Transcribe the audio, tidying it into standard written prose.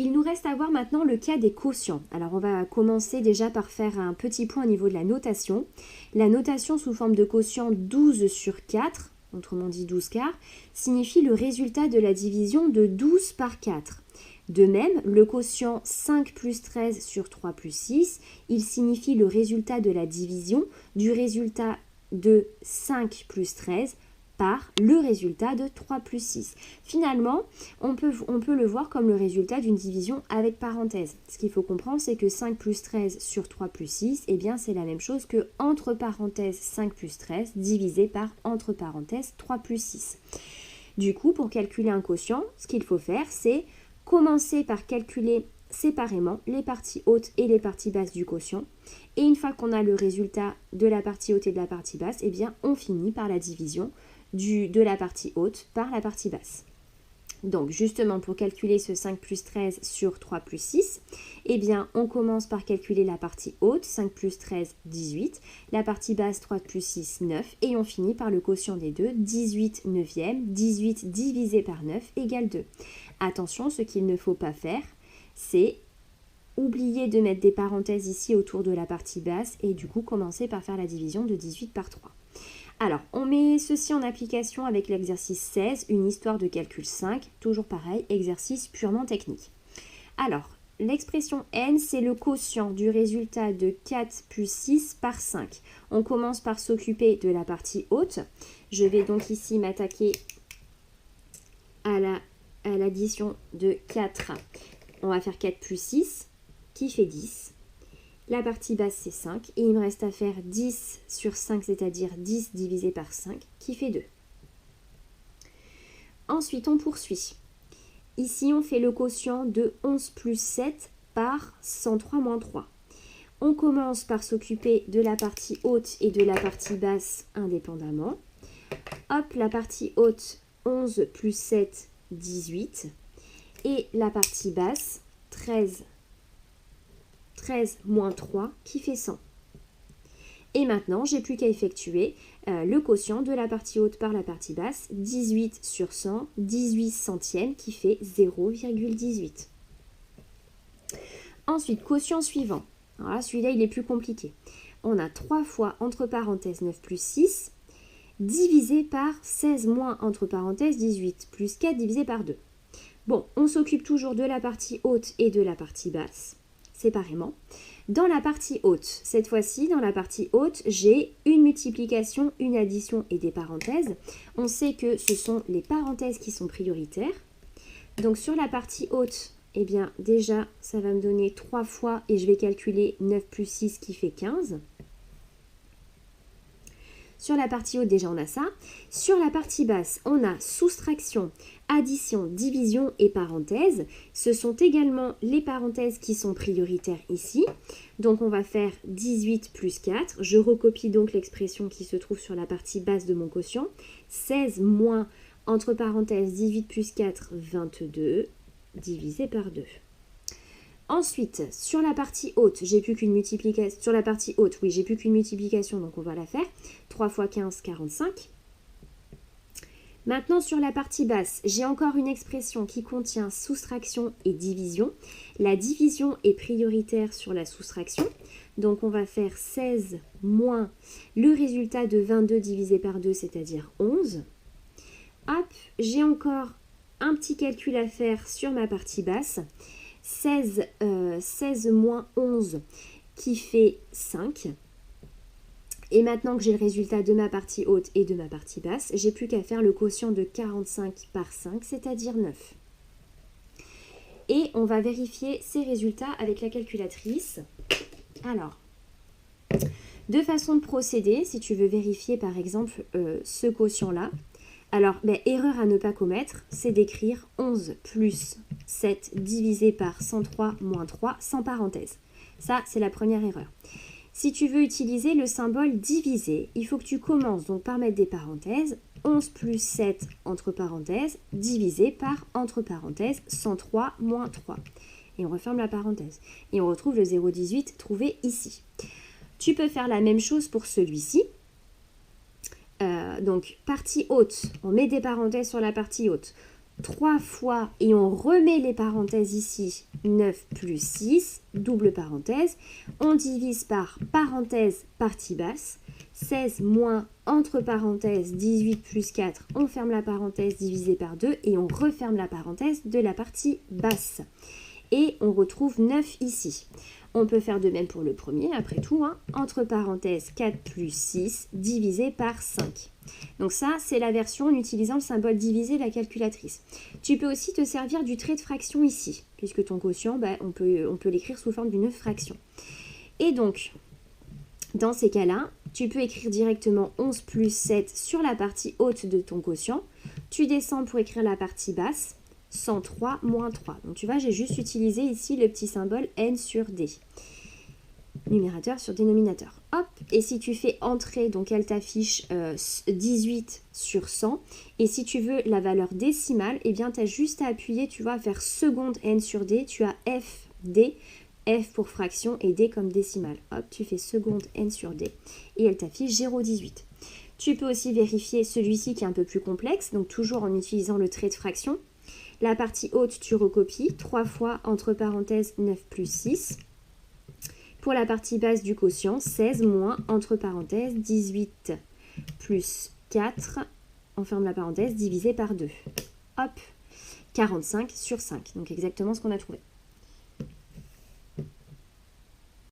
Il nous reste à voir maintenant le cas des quotients. Alors on va commencer déjà par faire un petit point au niveau de la notation. La notation sous forme de quotient 12 sur 4, autrement dit 12 quarts, signifie le résultat de la division de 12 par 4. De même, le quotient 5 plus 13 sur 3 plus 6, il signifie le résultat de la division du résultat de 5 plus 13 par le résultat de 3 plus 6. Finalement, on peut le voir comme le résultat d'une division avec parenthèse. Ce qu'il faut comprendre, c'est que 5 plus 13 sur 3 plus 6, eh bien, c'est la même chose que entre parenthèses 5 plus 13 divisé par entre parenthèses 3 plus 6. Du coup, pour calculer un quotient, ce qu'il faut faire, c'est commencer par calculer séparément les parties hautes et les parties basses du quotient. Et une fois qu'on a le résultat de la partie haute et de la partie basse, eh bien, on finit par la division de la partie haute par la partie basse. Donc justement pour calculer ce 5 plus 13 sur 3 plus 6, eh bien on commence par calculer la partie haute, 5 plus 13, 18, la partie basse 3 plus 6, 9, et on finit par le quotient des deux, 18 neuvième, 18 divisé par 9 égale 2. Attention, ce qu'il ne faut pas faire, c'est oublier de mettre des parenthèses ici autour de la partie basse et du coup commencer par faire la division de 18 par 3. Alors, on met ceci en application avec l'exercice 16, une histoire de calcul 5, toujours pareil, exercice purement technique. Alors, l'expression n, c'est le quotient du résultat de 4 plus 6 par 5. On commence par s'occuper de la partie haute. Je vais donc ici m'attaquer à l'addition de 4. On va faire 4 plus 6, qui fait 10. La partie basse, c'est 5. Et il me reste à faire 10 sur 5, c'est-à-dire 10 divisé par 5, qui fait 2. Ensuite, on poursuit. Ici, on fait le quotient de 11 plus 7 par 103 moins 3. On commence par s'occuper de la partie haute et de la partie basse indépendamment. Hop, la partie haute, 11 plus 7, 18. Et la partie basse, 13 moins 3 qui fait 100. Et maintenant, j'ai plus qu'à effectuer le quotient de la partie haute par la partie basse, 18 sur 100, 18 centièmes qui fait 0,18. Ensuite, quotient suivant. Alors là, celui-là, il est plus compliqué. On a 3 fois entre parenthèses 9 plus 6 divisé par 16 moins entre parenthèses 18 plus 4 divisé par 2. Bon, on s'occupe toujours de la partie haute et de la partie basse séparément. Dans la partie haute, cette fois-ci, dans la partie haute, j'ai une multiplication, une addition et des parenthèses. On sait que ce sont les parenthèses qui sont prioritaires. Donc sur la partie haute, eh bien déjà, ça va me donner 3 fois et je vais calculer 9 plus 6 qui fait 15. Sur la partie haute, déjà, on a ça. Sur la partie basse, on a soustraction, addition, division et parenthèses. Ce sont également les parenthèses qui sont prioritaires ici. Donc, on va faire 18 plus 4. Je recopie donc l'expression qui se trouve sur la partie basse de mon quotient. 16 moins, entre parenthèses, 18 plus 4, 22, divisé par 2. Ensuite, sur la partie haute, j'ai plus qu'une multiplication. Sur la partie haute, oui, j'ai plus qu'une multiplication, donc on va la faire. 3 fois 15, 45. Maintenant, sur la partie basse, j'ai encore une expression qui contient soustraction et division. La division est prioritaire sur la soustraction. Donc, on va faire 16 moins le résultat de 22 divisé par 2, c'est-à-dire 11. Hop, j'ai encore un petit calcul à faire sur ma partie basse. 16 moins 11 qui fait 5. Et maintenant que j'ai le résultat de ma partie haute et de ma partie basse, j'ai plus qu'à faire le quotient de 45 par 5, c'est-à-dire 9. Et on va vérifier ces résultats avec la calculatrice. Alors, deux façons de procéder, si tu veux vérifier par exemple ce quotient-là. Alors, erreur à ne pas commettre, c'est d'écrire 11 plus 7 divisé par 103 moins 3 sans parenthèse. Ça, c'est la première erreur. Si tu veux utiliser le symbole diviser, il faut que tu commences donc par mettre des parenthèses. 11 plus 7 entre parenthèses divisé par entre parenthèses 103 moins 3. Et on referme la parenthèse. Et on retrouve le 0,18 trouvé ici. Tu peux faire la même chose pour celui-ci. Donc, partie haute, on met des parenthèses sur la partie haute. 3 fois, et on remet les parenthèses ici, 9 plus 6, double parenthèse, on divise par parenthèse partie basse, 16 moins entre parenthèses 18 plus 4, on ferme la parenthèse divisé par 2 et on referme la parenthèse de la partie basse. Et on retrouve 9 ici. On peut faire de même pour le premier, après tout, hein, entre parenthèses 4 plus 6 divisé par 5. Donc ça, c'est la version en utilisant le symbole divisé de la calculatrice. Tu peux aussi te servir du trait de fraction ici, puisque ton quotient, on peut l'écrire sous forme d'une fraction. Et donc, dans ces cas-là, tu peux écrire directement 11 plus 7 sur la partie haute de ton quotient. Tu descends pour écrire la partie basse, 103 moins 3. Donc tu vois, j'ai juste utilisé ici le petit symbole n sur d. Numérateur sur dénominateur. Hop, et si tu fais entrer, donc elle t'affiche 18 sur 100. Et si tu veux la valeur décimale, eh bien tu as juste à appuyer, tu vois, vers seconde n sur d. Tu as f, d, f pour fraction et d comme décimale. Hop, tu fais seconde n sur d et elle t'affiche 0,18. Tu peux aussi vérifier celui-ci qui est un peu plus complexe, donc toujours en utilisant le trait de fraction. La partie haute, tu recopies 3 fois entre parenthèses 9 plus 6. Pour la partie basse du quotient, 16 moins entre parenthèses 18 plus 4, on ferme la parenthèse, divisé par 2. Hop, 45 sur 5, donc exactement ce qu'on a trouvé.